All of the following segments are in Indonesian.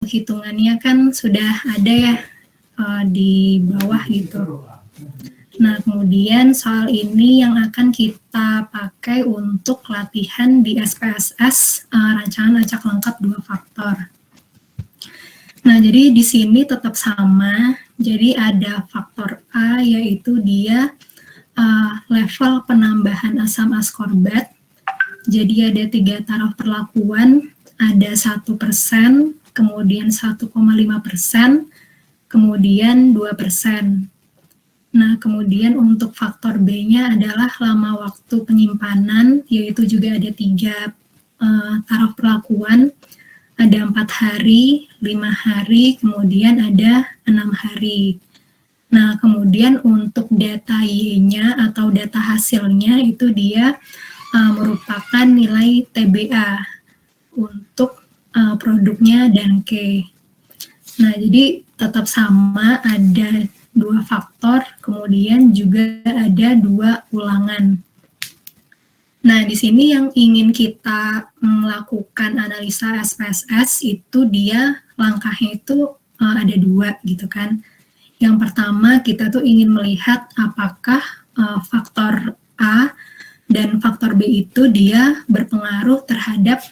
hitungannya kan sudah ada ya di bawah gitu. Nah, kemudian soal ini yang akan kita pakai untuk latihan di SPSS, rancangan acak lengkap 2 faktor. Nah, jadi di sini tetap sama, jadi ada faktor A, yaitu dia level penambahan asam askorbat. Jadi ada 3 taraf perlakuan, ada 1%, kemudian 1,5%, kemudian 2%. Nah, kemudian untuk faktor B-nya adalah lama waktu penyimpanan, yaitu juga ada 3 taraf perlakuan, ada 4 hari, 5 hari, kemudian ada 6 hari. Nah, kemudian untuk data Y-nya atau data hasilnya itu dia merupakan nilai TBA untuk produknya dan K. Nah, jadi tetap sama, ada 2 faktor, kemudian juga ada 2 ulangan. Nah, di sini yang ingin kita melakukan analisa SPSS itu dia langkahnya itu ada 2 gitu kan. Yang pertama kita tuh ingin melihat apakah faktor A dan faktor B itu dia berpengaruh terhadap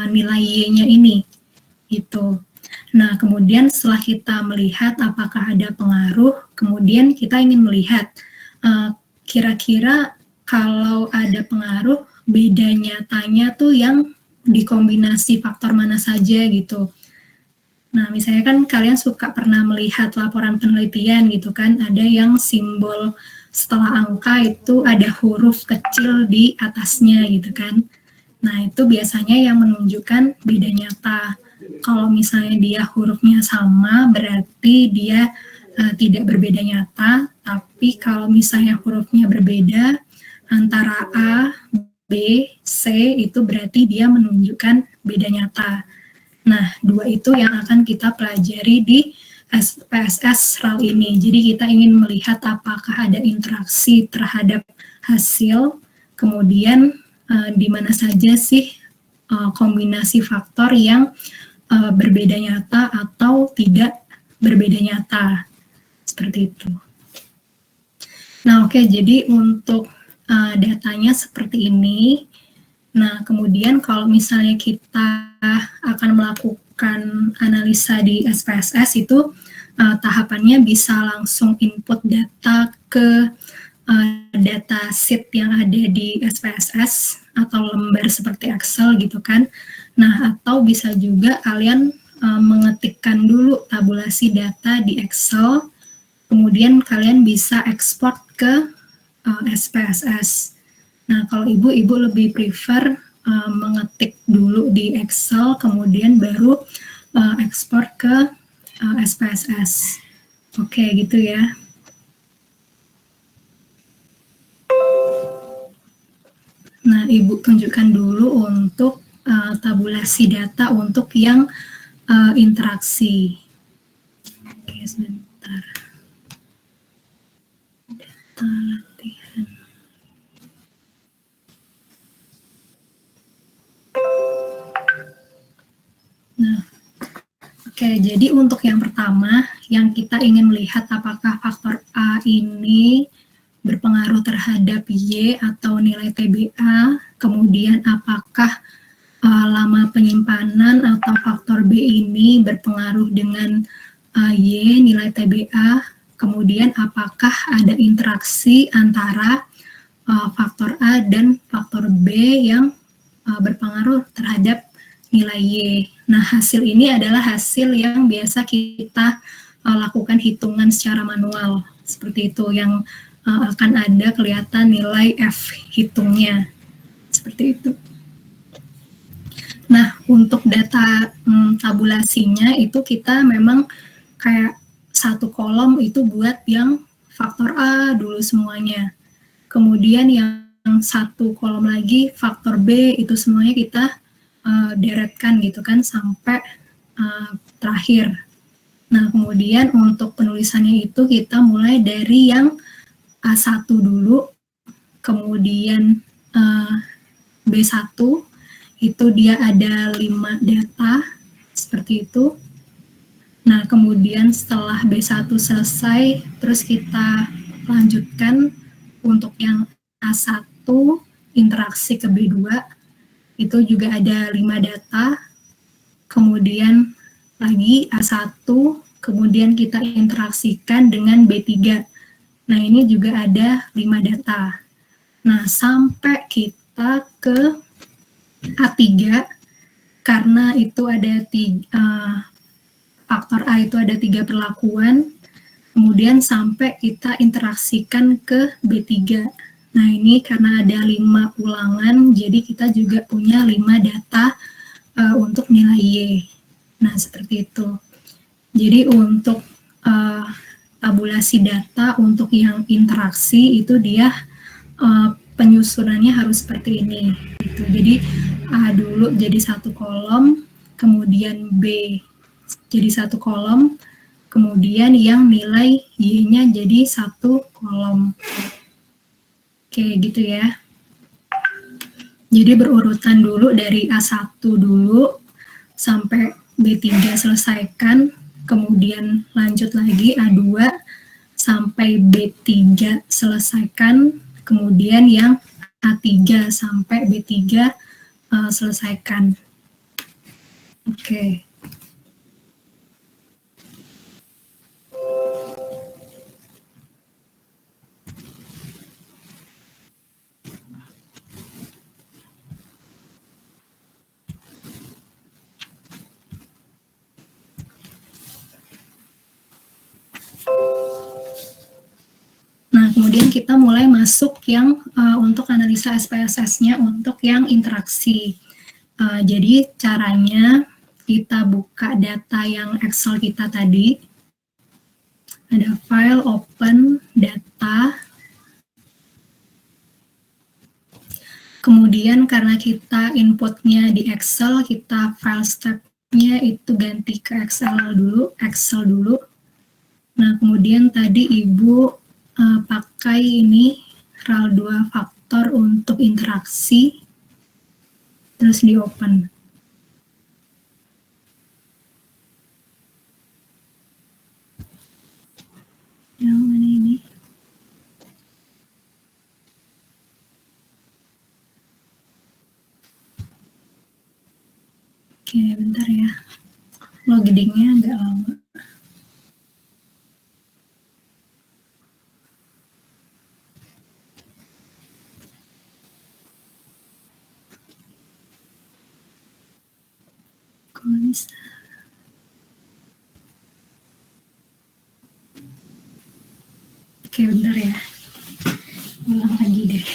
nilai Y-nya ini gitu. Nah, kemudian setelah kita melihat apakah ada pengaruh, kemudian kita ingin melihat kira-kira kalau ada pengaruh, beda nyatanya tuh yang dikombinasi faktor mana saja gitu. Nah, misalnya kan kalian suka pernah melihat laporan penelitian gitu kan, ada yang simbol setelah angka itu ada huruf kecil di atasnya gitu kan. Nah, itu biasanya yang menunjukkan beda nyata. Kalau misalnya dia hurufnya sama, berarti dia tidak berbeda nyata, tapi kalau misalnya hurufnya berbeda, antara A, B, C, itu berarti dia menunjukkan beda nyata. Nah, 2 itu yang akan kita pelajari di SPSS RAL ini. Jadi kita ingin melihat apakah ada interaksi terhadap hasil, kemudian di mana saja sih kombinasi faktor yang berbeda nyata atau tidak berbeda nyata. Seperti itu. Nah, oke, jadi untuk datanya seperti ini. Nah, kemudian kalau misalnya kita akan melakukan analisa di SPSS itu tahapannya bisa langsung input data ke data sheet yang ada di SPSS atau lembar seperti Excel gitu kan. Nah, atau bisa juga kalian mengetikkan dulu tabulasi data di Excel, kemudian kalian bisa ekspor ke SPSS. Nah, kalau ibu lebih prefer mengetik dulu di Excel, kemudian baru ekspor ke SPSS. Oke, gitu ya. Nah, ibu tunjukkan dulu untuk tabulasi data untuk yang interaksi. Oke, sebentar. Data latihan. Nah, oke, jadi untuk yang pertama, yang kita ingin melihat apakah faktor A ini berpengaruh terhadap Y atau nilai TBA, kemudian apakah lama penyimpanan atau faktor B ini berpengaruh dengan Y, nilai TBA, kemudian apakah ada interaksi antara faktor A dan faktor B yang berpengaruh terhadap nilai Y. Nah, hasil ini adalah hasil yang biasa kita lakukan hitungan secara manual, seperti itu, yang akan ada kelihatan nilai F hitungnya, seperti itu. Nah, untuk data tabulasinya itu kita memang kayak satu kolom itu buat yang faktor A dulu semuanya. Kemudian yang satu kolom lagi faktor B itu semuanya kita deretkan gitu kan sampai terakhir. Nah, kemudian untuk penulisannya itu kita mulai dari yang A1 dulu, kemudian B1, itu dia ada 5 data, seperti itu. Nah, kemudian setelah B1 selesai, terus kita lanjutkan untuk yang A1, interaksi ke B2, itu juga ada 5 data, kemudian lagi A1, kemudian kita interaksikan dengan B3. Nah, ini juga ada 5 data. Nah, sampai kita ke A3, karena itu ada faktor A itu ada 3 perlakuan, kemudian sampai kita interaksikan ke B3. Nah, ini karena ada 5 ulangan, jadi kita juga punya 5 data untuk nilai Y. Nah, seperti itu. Jadi untuk tabulasi data untuk yang interaksi itu dia penyusunannya harus seperti ini. Gitu. Jadi A dulu jadi satu kolom, kemudian B jadi satu kolom, kemudian yang nilai Y-nya jadi satu kolom. Oke, gitu ya. Jadi berurutan dulu dari A1 dulu sampai B3 selesaikan, kemudian lanjut lagi A2 sampai B3 selesaikan, kemudian yang A3 sampai B3 selesaikan. Oke. Nah, kemudian kita mulai masuk yang untuk analisa SPSS-nya untuk yang interaksi. Jadi caranya kita buka data yang Excel kita tadi. Ada file, open, data. Kemudian karena kita inputnya di Excel, kita file step-nya itu ganti ke Excel dulu. Nah, kemudian tadi Ibu pakai ini RAL2 faktor untuk interaksi, terus di open. Yang mana ini? Oke, bentar ya. Loadingnya agak lama. Kok bisa? Oke, bentar ya. Ulang lagi deh.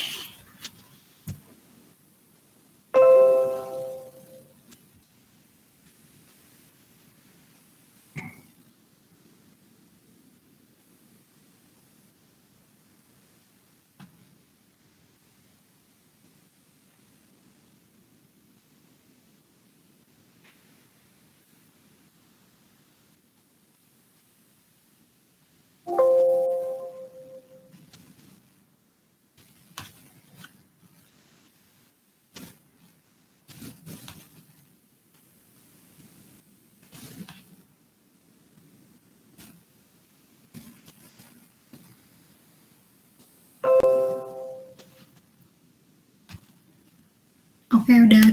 Oke, udah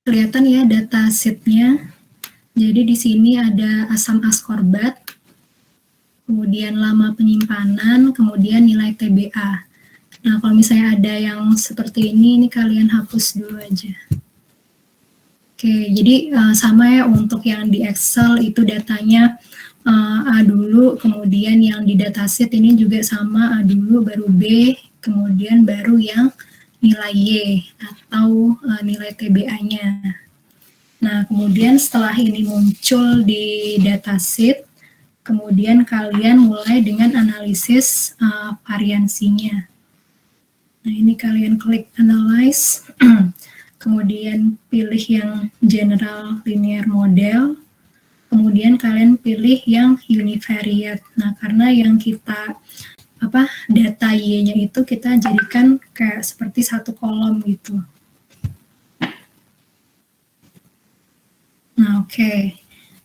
kelihatan ya data sheet-nya. Jadi di sini ada asam askorbat, kemudian lama penyimpanan, kemudian nilai TBA. Nah, kalau misalnya ada yang seperti ini kalian hapus dulu aja. Oke, jadi sama ya untuk yang di Excel itu datanya A dulu, kemudian yang di datasheet ini juga sama A dulu, baru B, kemudian baru yang nilai Y atau nilai TBA-nya. Nah, kemudian setelah ini muncul di datasheet, kemudian kalian mulai dengan analisis variansinya. Nah, ini kalian klik analyze, kemudian pilih yang general linear model, kemudian kalian pilih yang univariate. Nah, karena yang kita data Y-nya itu kita jadikan kayak seperti satu kolom gitu. Nah, oke.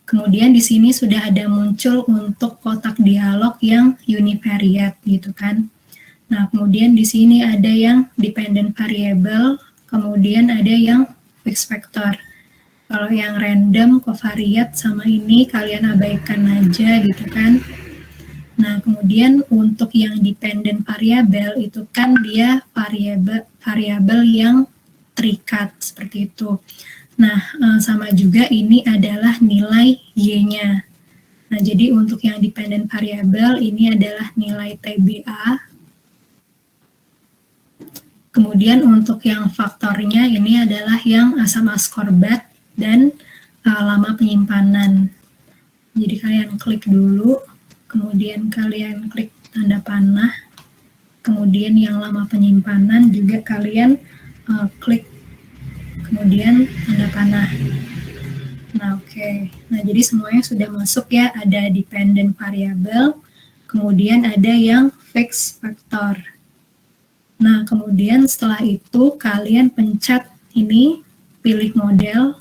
Kemudian di sini sudah ada muncul untuk kotak dialog yang univariate gitu kan. Nah, kemudian di sini ada yang dependent variable, kemudian ada yang fixed vector. Kalau yang random, covariate sama ini kalian abaikan aja gitu kan. Nah, kemudian untuk yang dependent variable itu kan dia variabel yang terikat seperti itu. Nah, sama juga ini adalah nilai y-nya. Nah, jadi untuk yang dependent variable ini adalah nilai TBA. Kemudian untuk yang faktornya ini adalah yang asam askorbat dan lama penyimpanan. Jadi kalian klik dulu, kemudian kalian klik tanda panah, kemudian yang lama penyimpanan juga kalian klik, kemudian tanda panah. Nah, oke. Nah, jadi semuanya sudah masuk ya, ada dependent variable, kemudian ada yang fixed vector. Nah, kemudian setelah itu kalian pencet ini, pilih model,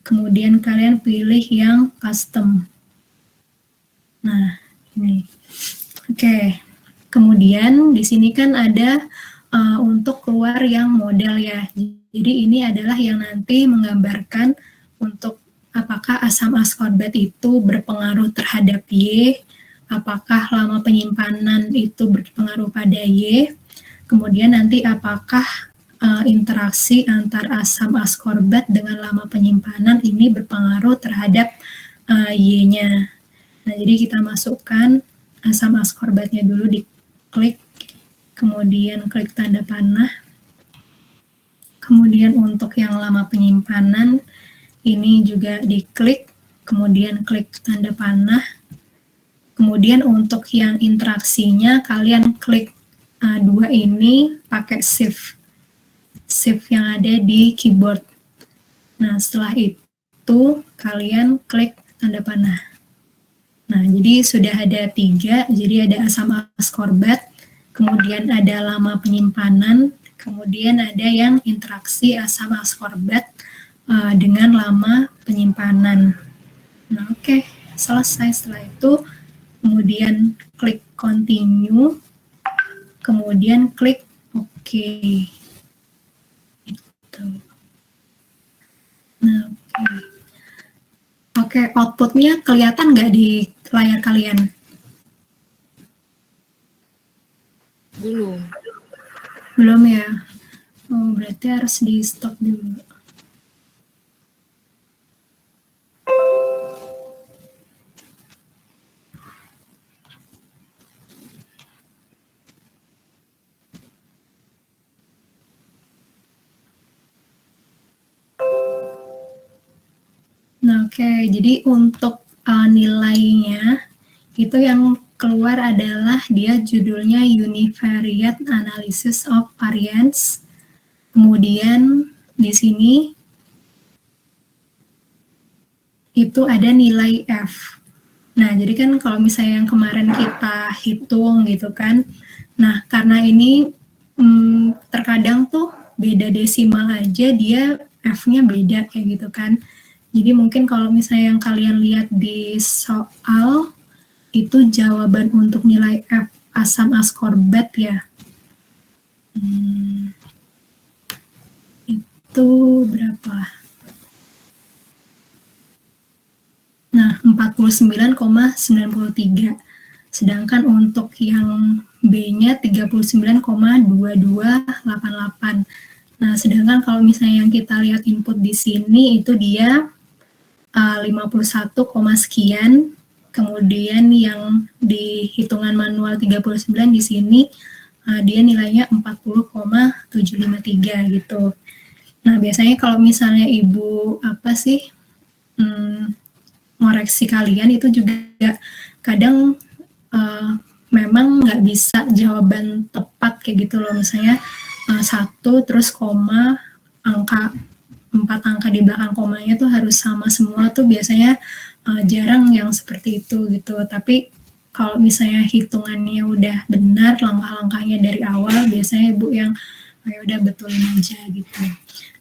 kemudian kalian pilih yang custom. Nah, ini. Oke. Kemudian di sini kan ada untuk keluar yang model ya. Jadi ini adalah yang nanti menggambarkan untuk apakah asam askorbat itu berpengaruh terhadap Y, apakah lama penyimpanan itu berpengaruh pada Y, kemudian nanti apakah interaksi antar asam askorbat dengan lama penyimpanan ini berpengaruh terhadap Y-nya. Nah, jadi kita masukkan asam askorbatnya dulu, diklik, kemudian klik tanda panah. Kemudian untuk yang lama penyimpanan, ini juga diklik, kemudian klik tanda panah. Kemudian untuk yang interaksinya, kalian klik dua ini pakai shift yang ada di keyboard. Nah, setelah itu, kalian klik tanda panah. Nah, jadi sudah ada 3, jadi ada asam askorbat, kemudian ada lama penyimpanan, kemudian ada yang interaksi asam askorbat dengan lama penyimpanan. Nah, oke, selesai. Setelah itu, kemudian klik continue, kemudian klik OK. Gitu. Nah, oke, outputnya kelihatan nggak di layar kalian? Belum ya? Oh, berarti harus di stop dulu. Nah, oke, jadi untuk nilainya itu yang keluar adalah dia judulnya Univariate Analysis of Variance. Kemudian di sini itu ada nilai F. Nah, jadi kan kalau misalnya yang kemarin kita hitung gitu kan, nah karena ini terkadang tuh beda desimal aja dia F-nya beda kayak gitu kan. Jadi mungkin kalau misalnya yang kalian lihat di soal, itu jawaban untuk nilai F asam askorbat ya. Itu berapa? Nah, 49,93. Sedangkan untuk yang B-nya 39,2288. Nah, sedangkan kalau misalnya yang kita lihat input di sini itu dia 51, sekian. Kemudian yang di hitungan manual 39 di sini dia nilainya 40,753 gitu. Nah, biasanya kalau misalnya Ibu ngoreksi kalian itu juga kadang memang nggak bisa jawaban tepat kayak gitu loh. Misalnya 1 terus koma, angka 4 angka di belakang komanya tuh harus sama semua tuh biasanya jarang yang seperti itu gitu. Tapi kalau misalnya hitungannya udah benar, langkah-langkahnya dari awal, biasanya Ibu yang ya udah betulin aja gitu.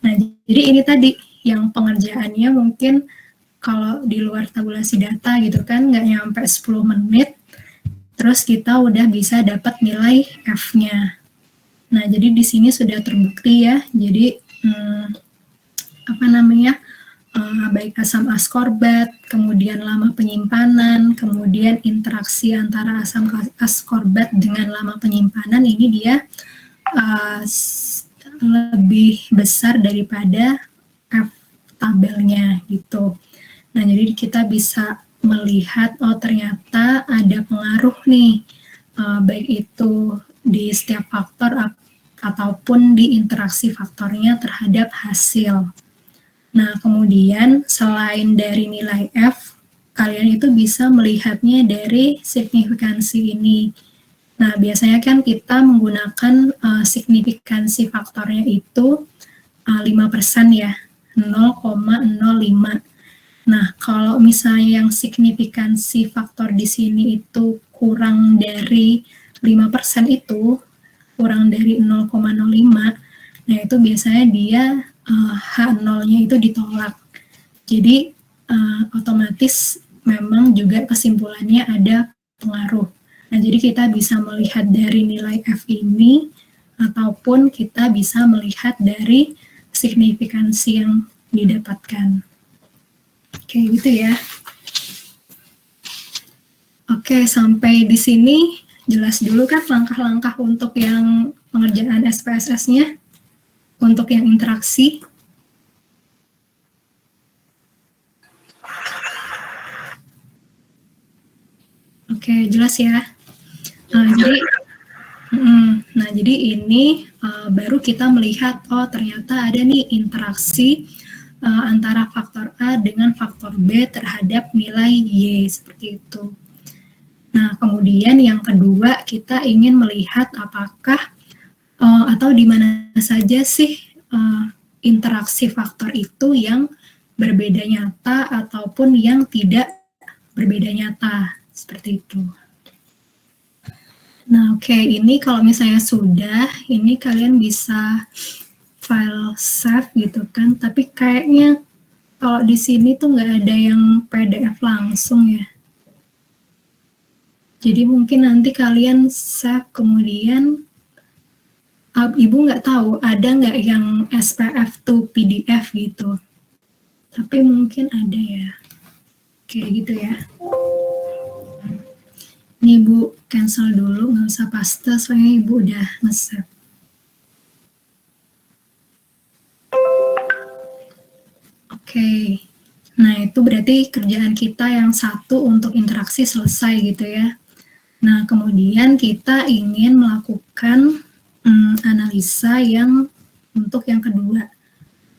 Nah, jadi ini tadi yang pengerjaannya mungkin kalau di luar tabulasi data gitu kan, nggak nyampe 10 menit, terus kita udah bisa dapat nilai F-nya. Nah, jadi di sini sudah terbukti ya, jadi baik asam askorbat, kemudian lama penyimpanan, kemudian interaksi antara asam askorbat dengan lama penyimpanan, ini dia lebih besar daripada F tabelnya gitu. Nah, jadi kita bisa melihat, oh ternyata ada pengaruh nih, baik itu di setiap faktor ataupun di interaksi faktornya terhadap hasil. Nah, kemudian selain dari nilai F, kalian itu bisa melihatnya dari signifikansi ini. Nah, biasanya kan kita menggunakan signifikansi faktornya itu 5% ya, 0,05. Nah, kalau misalnya yang signifikansi faktor di sini itu kurang dari 5% itu, kurang dari 0,05, nah itu biasanya dia H0-nya itu ditolak. Jadi otomatis memang juga kesimpulannya ada pengaruh. Nah, jadi kita bisa melihat dari nilai F ini, ataupun kita bisa melihat dari signifikansi yang didapatkan. Oke, gitu ya. Oke, sampai di sini jelas dulu kan langkah-langkah untuk yang pengerjaan SPSS-nya, untuk yang interaksi. Oke, jelas ya. Jadi ini baru kita melihat, oh ternyata ada nih interaksi antara faktor A dengan faktor B terhadap nilai Y, seperti itu. Nah, kemudian yang kedua, kita ingin melihat apakah atau di mana saja sih interaksi faktor itu yang berbeda nyata ataupun yang tidak berbeda nyata, seperti itu. Nah, oke, ini kalau misalnya sudah, ini kalian bisa file save gitu kan, tapi kayaknya kalau di sini tuh nggak ada yang PDF langsung ya. Jadi mungkin nanti kalian save, kemudian Ibu nggak tahu ada nggak yang SPF to PDF gitu. Tapi mungkin ada ya. Kayak gitu ya. Ini Ibu cancel dulu, nggak usah paste, soalnya Ibu udah nge-save. Oke, nah itu berarti kerjaan kita yang satu untuk interaksi selesai gitu ya. Nah, kemudian kita ingin melakukan analisa yang untuk yang kedua.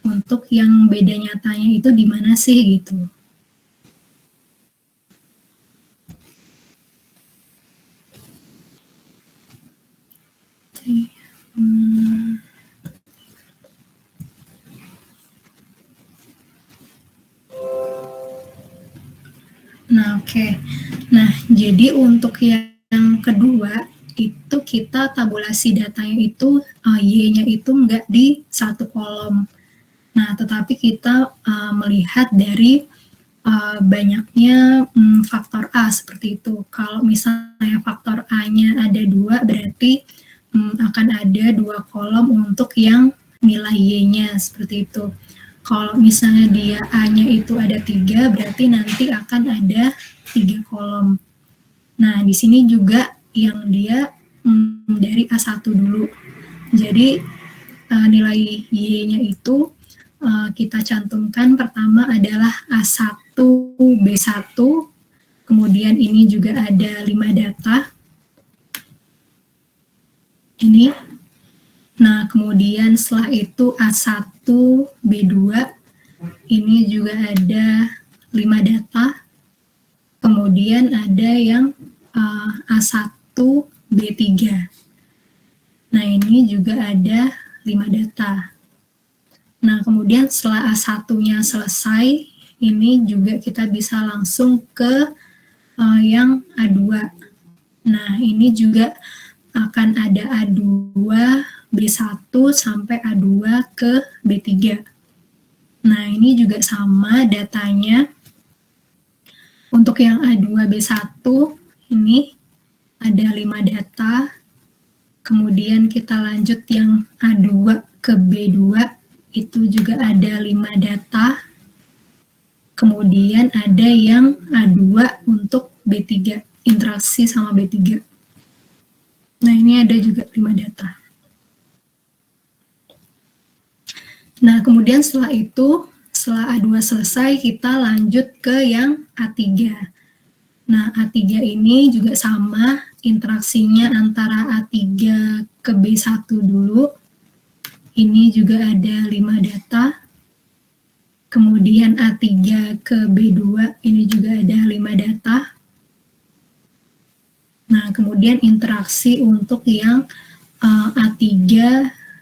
Untuk yang beda nyatanya itu di mana sih gitu. Nah, oke. Nah, jadi untuk yang kedua, itu kita tabulasi datanya itu, Y-nya itu nggak di satu kolom. Nah, tetapi kita melihat dari banyaknya faktor A, seperti itu. Kalau misalnya faktor A-nya ada 2, berarti akan ada 2 kolom untuk yang nilai Y-nya, seperti itu. Kalau misalnya dia A-nya itu ada 3, berarti nanti akan ada 3 kolom. Nah, di sini juga yang dia dari A1 dulu. Jadi, nilai Y-nya itu kita cantumkan pertama adalah A1B1, kemudian ini juga ada 5 data. Ini. Nah, kemudian setelah itu A1B2, ini juga ada 5 data. Kemudian ada yang A1B3. Nah, ini juga ada 5 data. Nah, kemudian setelah A1-nya selesai, ini juga kita bisa langsung ke yang A2. Nah, ini juga akan ada A2, B1 sampai A2 ke B3. Nah, ini juga sama datanya. Untuk yang A2B1 ini ada 5 data, kemudian kita lanjut yang A2 ke B2, itu juga ada 5 data, kemudian ada yang A2 untuk B3, interaksi sama B3. Nah, ini ada juga 5 data. Nah, kemudian setelah itu, setelah A2 selesai, kita lanjut ke yang A3. Nah, A3 ini juga sama, interaksinya antara A3 ke B1 dulu. Ini juga ada 5 data. Kemudian A3 ke B2, ini juga ada 5 data. Nah, kemudian interaksi untuk yang A3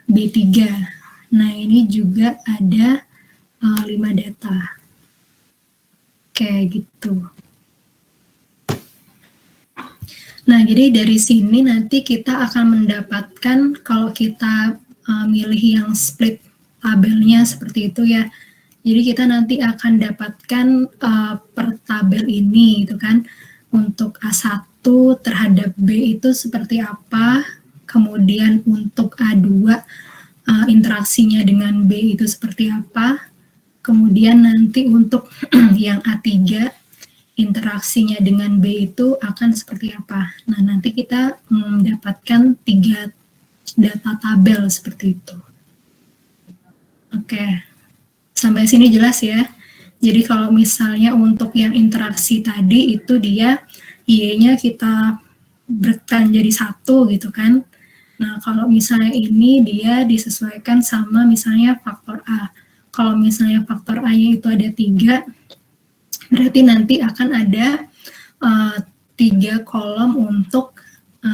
B3. Nah, ini juga ada 5 data. Kayak gitu. Nah, jadi dari sini nanti kita akan mendapatkan, kalau kita milih yang split tabelnya seperti itu ya, jadi kita nanti akan dapatkan per tabel ini gitu kan, untuk A1 terhadap B itu seperti apa, kemudian untuk A2 interaksinya dengan B itu seperti apa, kemudian nanti untuk yang A3 interaksinya dengan B itu akan seperti apa. Nah, nanti kita mendapatkan 3 data tabel seperti itu. Oke, sampai sini jelas ya. Jadi kalau misalnya untuk yang interaksi tadi itu dia Y-nya kita breakdown jadi 1 gitu kan. Nah, kalau misalnya ini dia disesuaikan sama misalnya faktor A. Kalau misalnya faktor A-nya itu ada 3, berarti nanti akan ada 3 kolom untuk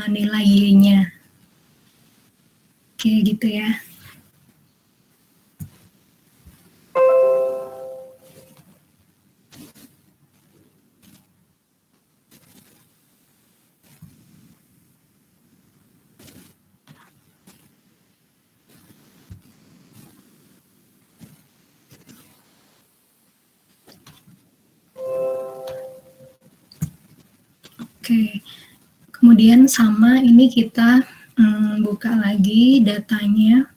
nilai Y-nya. Kayak gitu ya. Oke, kemudian sama ini kita buka lagi datanya.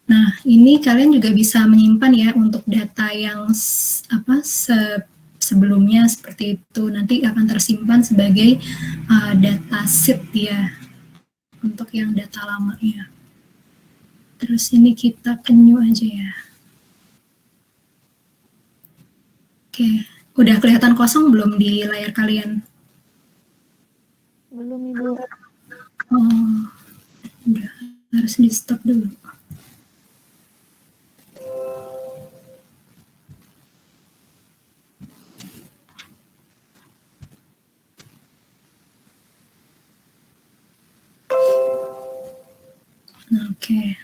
Nah, ini kalian juga bisa menyimpan ya untuk data yang sebelumnya seperti itu. Nanti akan tersimpan sebagai data sheet ya, untuk yang data lamanya. Terus ini kita new aja ya. Oke, udah kelihatan kosong belum di layar kalian? Belum, Ibu. Oh, udah, harus di stop dulu. Oke,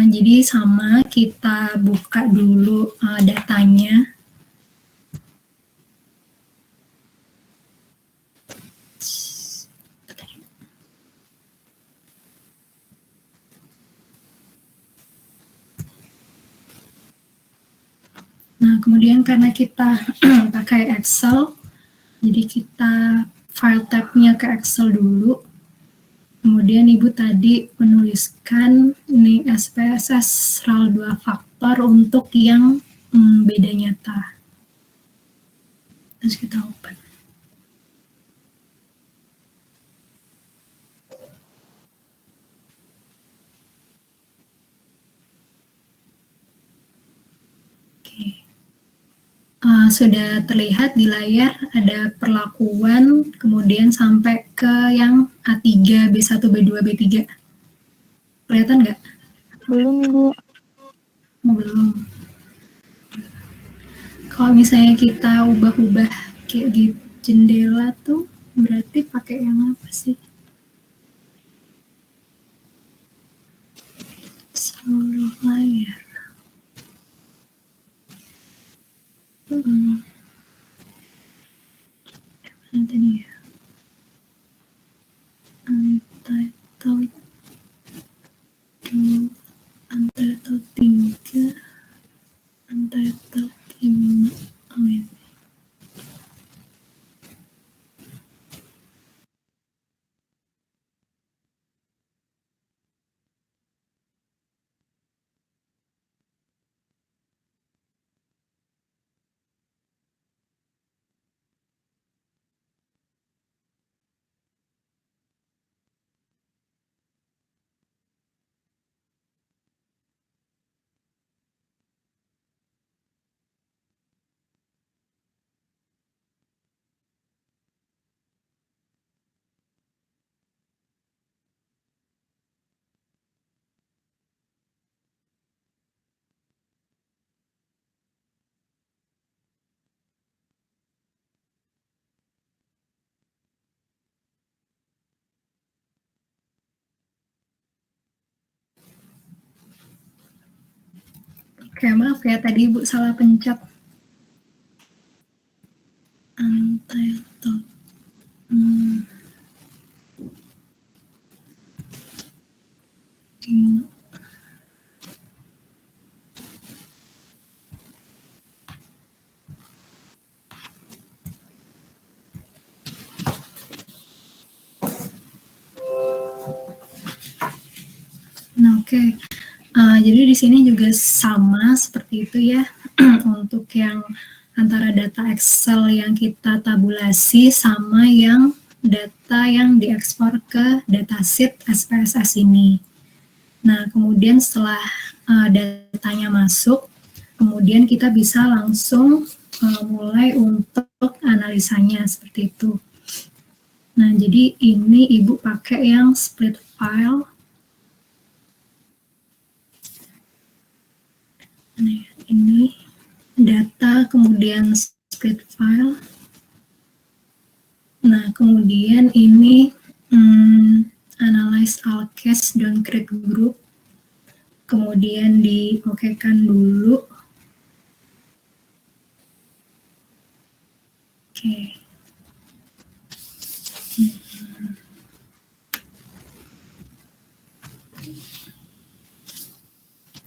jadi sama kita buka dulu datanya. Nah, kemudian karena kita pakai Excel, jadi kita file tab-nya ke Excel dulu. Kemudian Ibu tadi menuliskan ini SPSS RAL 2 faktor untuk yang beda nyata. Terus kita open. Oke. Sudah terlihat di layar ada perlakuan, kemudian sampai ke yang A3, B1, B2, B3. Kelihatan nggak? Belum, Ibu. Belum. Kalau misalnya kita ubah-ubah kayak di jendela tuh, berarti pakai yang apa sih? Seluruh layar. Mana tadi ya? Untitled 2, Untitled 3, Untitled 5. Oh ini. Oke, maaf ya tadi Ibu salah pencet. Untitled. Nah, oke. Jadi di sini juga sama seperti itu ya. Untuk yang antara data Excel yang kita tabulasi sama yang data yang diekspor ke datasheet SPSS ini. Nah, kemudian setelah datanya masuk, kemudian kita bisa langsung mulai untuk analisanya seperti itu. Nah, jadi ini Ibu pakai yang split file. Nah, ini data, kemudian split file. Nah, kemudian ini analyze all case don't create group. Kemudian diokekan dulu. Oke.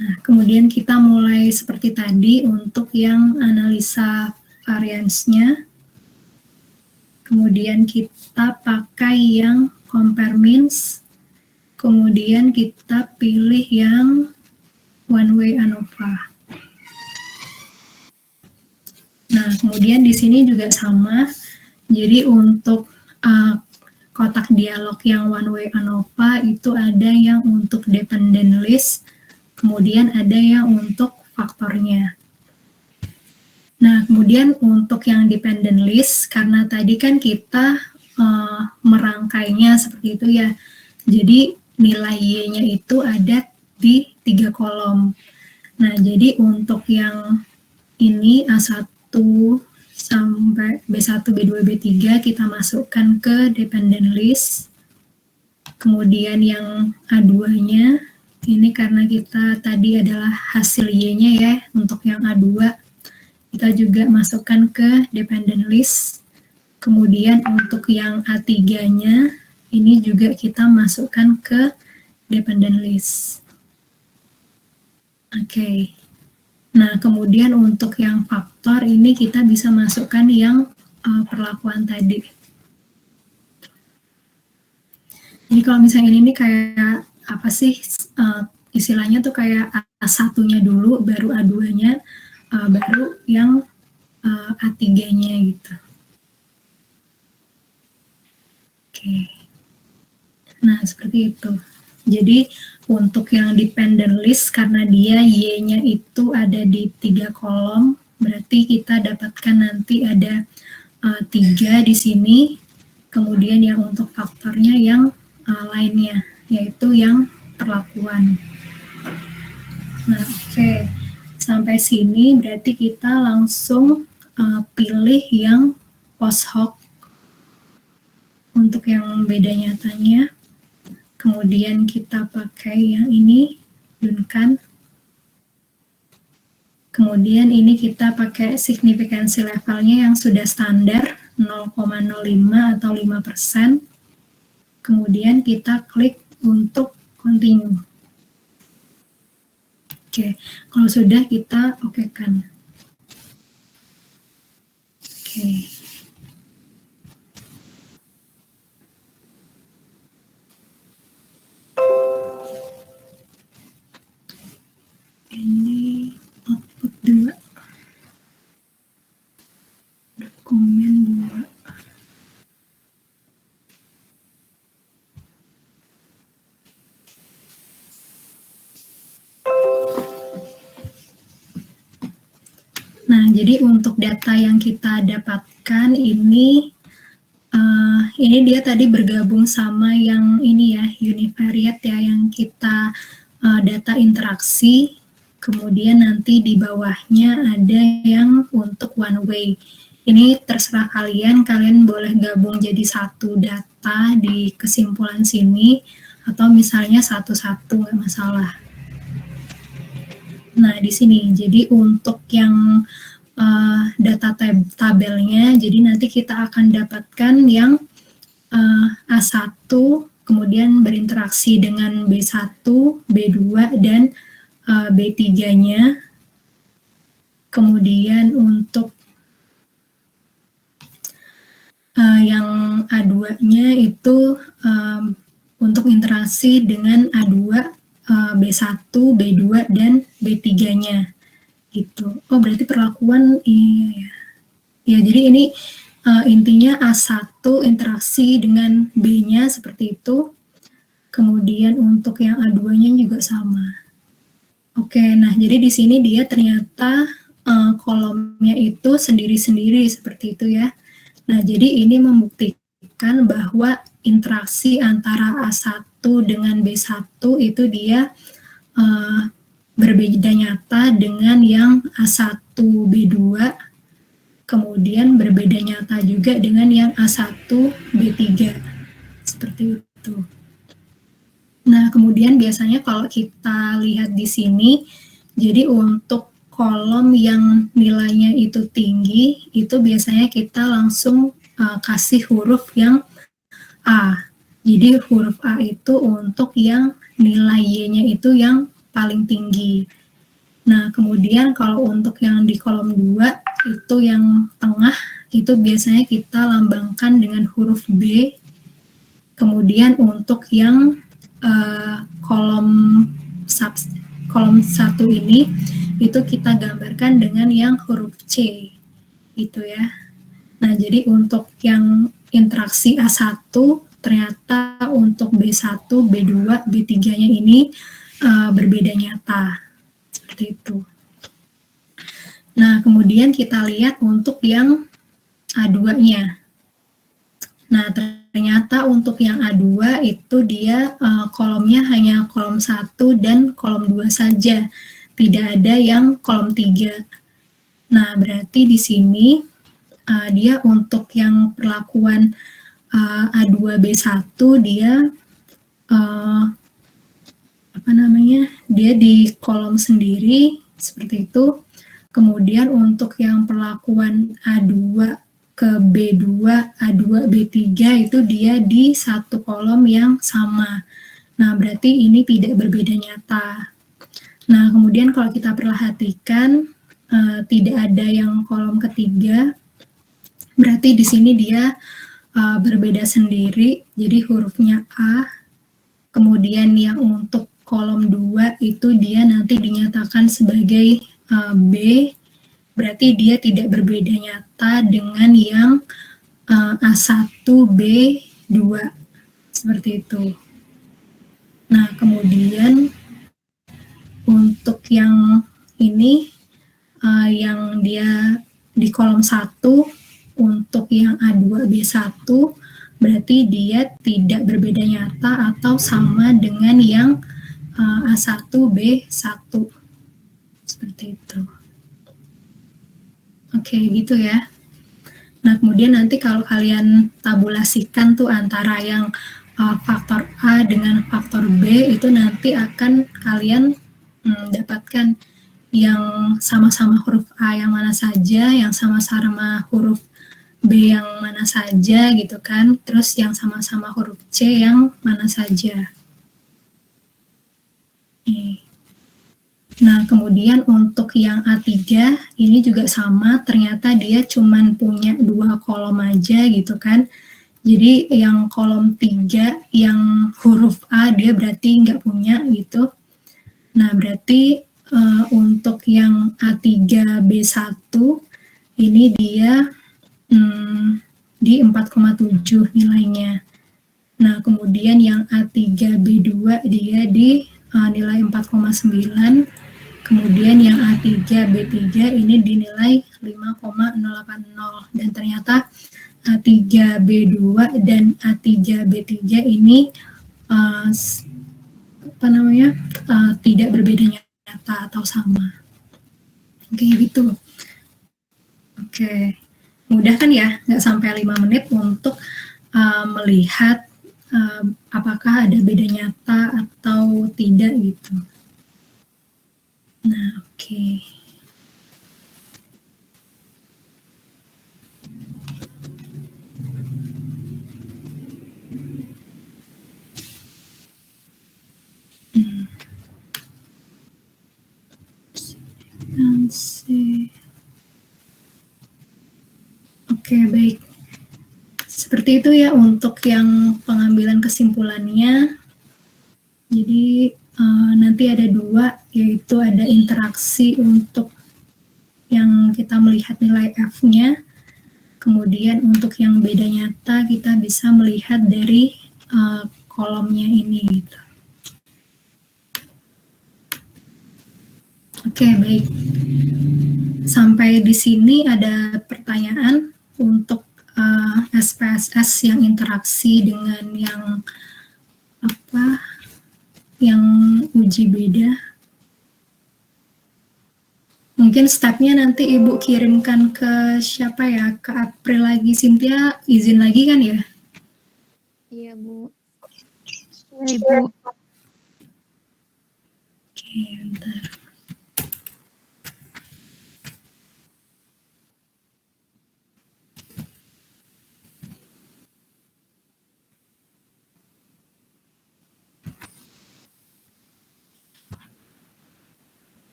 Nah, kemudian kita mulai seperti tadi untuk yang analisa variance-nya. Kemudian kita pakai yang compare means. Kemudian kita pilih yang one way ANOVA. Nah, kemudian di sini juga sama. Jadi untuk kotak dialog yang one way ANOVA itu ada yang untuk dependent list, kemudian ada yang untuk faktornya. Nah, kemudian untuk yang dependent list, karena tadi kan kita merangkainya seperti itu ya, jadi nilai Y-nya itu ada di 3 kolom. Nah, jadi untuk yang ini A1 sampai B1, B2, B3 kita masukkan ke dependent list. Kemudian yang A2-nya, ini karena kita tadi adalah hasil Y-nya ya, untuk yang A2, kita juga masukkan ke dependent list. Kemudian untuk yang A3-nya, ini juga kita masukkan ke dependent list. Oke. Nah, kemudian untuk yang faktor, ini kita bisa masukkan yang perlakuan tadi. Jadi kalau misalnya ini kayak apa sih istilahnya tuh kayak A1-nya dulu, baru A2-nya, baru yang A3-nya gitu. Oke. Nah, seperti itu. Jadi untuk yang dependent list, karena dia Y-nya itu ada di 3 kolom, berarti kita dapatkan nanti ada 3 di sini. Kemudian yang untuk faktornya yang lainnya, yaitu yang perlakuan. Nah, oke. Sampai sini berarti kita langsung pilih yang post hoc untuk yang beda nyatanya. Kemudian kita pakai yang ini, Duncan. Kemudian ini kita pakai signifikansi levelnya yang sudah standar 0,05 atau 5%. Kemudian kita klik untuk continue. Oke, kalau sudah kita okekan. Oke. Ini output 2. Dokumen 2. Nah, jadi untuk data yang kita dapatkan ini dia tadi bergabung sama yang ini ya, univariate ya, yang kita data interaksi. Kemudian nanti di bawahnya ada yang untuk one way. Ini terserah kalian boleh gabung jadi satu data di kesimpulan sini, atau misalnya satu-satu, nggak masalah. Nah, di sini. Jadi untuk yang data tabelnya, jadi nanti kita akan dapatkan yang A1, kemudian berinteraksi dengan B1, B2, dan B3-nya. Kemudian untuk yang A2-nya itu untuk interaksi dengan A2, B1, B2, dan B3-nya. Gitu. Oh, berarti perlakuan, iya ya. Ya, jadi ini intinya A1 interaksi dengan B-nya seperti itu. Kemudian untuk yang A2-nya juga sama. Oke, nah jadi di sini dia ternyata kolomnya itu sendiri-sendiri seperti itu ya. Nah, jadi ini membuktikan bahwa interaksi antara A1 dengan B1 itu dia berbeda nyata dengan yang A1 B2, kemudian berbeda nyata juga dengan yang A1 B3, seperti itu. Nah, kemudian biasanya kalau kita lihat di sini, jadi untuk kolom yang nilainya itu tinggi, itu biasanya kita langsung kasih huruf yang A. Jadi huruf A itu untuk yang nilai Y-nya itu yang paling tinggi. Nah, kemudian kalau untuk yang di kolom 2, itu yang tengah, itu biasanya kita lambangkan dengan huruf B. Kemudian untuk yang kolom 1 ini, itu kita gambarkan dengan yang huruf C, gitu ya. Nah, jadi untuk yang interaksi A1, ternyata untuk B1, B2, B3-nya ini berbeda nyata. Seperti itu. Nah, kemudian kita lihat untuk yang A2-nya. Nah, ternyata untuk yang A2 itu dia kolomnya hanya kolom 1 dan kolom 2 saja. Tidak ada yang kolom 3. Nah, berarti di sini dia untuk yang perlakuan A2B1 dia dia di kolom sendiri seperti itu. Kemudian untuk yang perlakuan A2 ke B2, A2, B3 itu dia di satu kolom yang sama. Nah, berarti ini tidak berbeda nyata. Nah, kemudian kalau kita perhatikan tidak ada yang kolom ketiga, berarti di sini dia berbeda sendiri, jadi hurufnya A. Kemudian yang untuk kolom 2 itu dia nanti dinyatakan sebagai B, berarti dia tidak berbeda nyata dengan yang A1B2, seperti itu. Nah, kemudian untuk yang ini, yang dia di kolom 1, untuk yang A2B1, berarti dia tidak berbeda nyata atau sama dengan yang A1B1. Seperti itu. Oke, gitu ya. Nah, kemudian nanti kalau kalian tabulasikan tuh antara yang faktor A dengan faktor B, itu nanti akan kalian dapatkan yang sama-sama huruf A yang mana saja, yang sama-sama huruf B yang mana saja gitu kan, terus yang sama-sama huruf C yang mana saja. Nah, kemudian untuk yang A3 ini juga sama, ternyata dia cuman punya 2 kolom aja gitu kan. Jadi yang kolom 3 yang huruf A dia berarti nggak punya gitu. Nah, berarti untuk yang A3B1 ini dia di 4,7 nilainya. Nah, kemudian yang A3B2 dia di nilai 4,9. Kemudian yang A3B3 ini dinilai 5,080. Dan ternyata A3B2 dan A3B3 ini tidak berbeda nyata atau sama. Oke, gitu. Oke. Mudah kan ya, nggak sampai 5 menit untuk melihat apakah ada beda nyata atau tidak gitu. Nah, oke. Oke, baik. Seperti itu ya untuk yang pengambilan kesimpulannya. Jadi nanti ada dua, yaitu ada interaksi untuk yang kita melihat nilai F-nya, kemudian untuk yang beda nyata kita bisa melihat dari kolomnya ini gitu. Oke, baik. Sampai di sini ada pertanyaan untuk SPSS yang interaksi dengan yang apa? Yang uji beda. Mungkin stepnya nanti Ibu kirimkan ke siapa ya? Ke April lagi. Cynthia izin lagi kan ya? Iya, Bu. Iya, Ibu. Oke, bentar.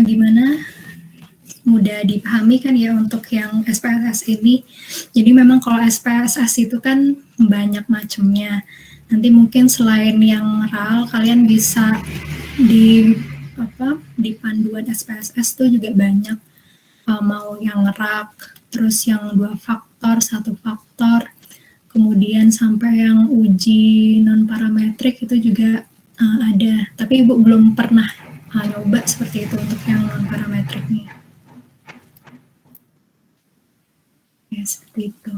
Gimana? Mudah dipahami kan ya untuk yang SPSS ini. Jadi memang kalau SPSS itu kan banyak macamnya. Nanti mungkin selain yang RAL, kalian bisa di panduan SPSS tuh juga banyak, mau yang rak, terus yang 2 faktor, 1 faktor, kemudian sampai yang uji non parametrik itu juga ada. Tapi Ibu belum pernah nyoba seperti itu untuk yang non parametriknya. Ya, seperti itu.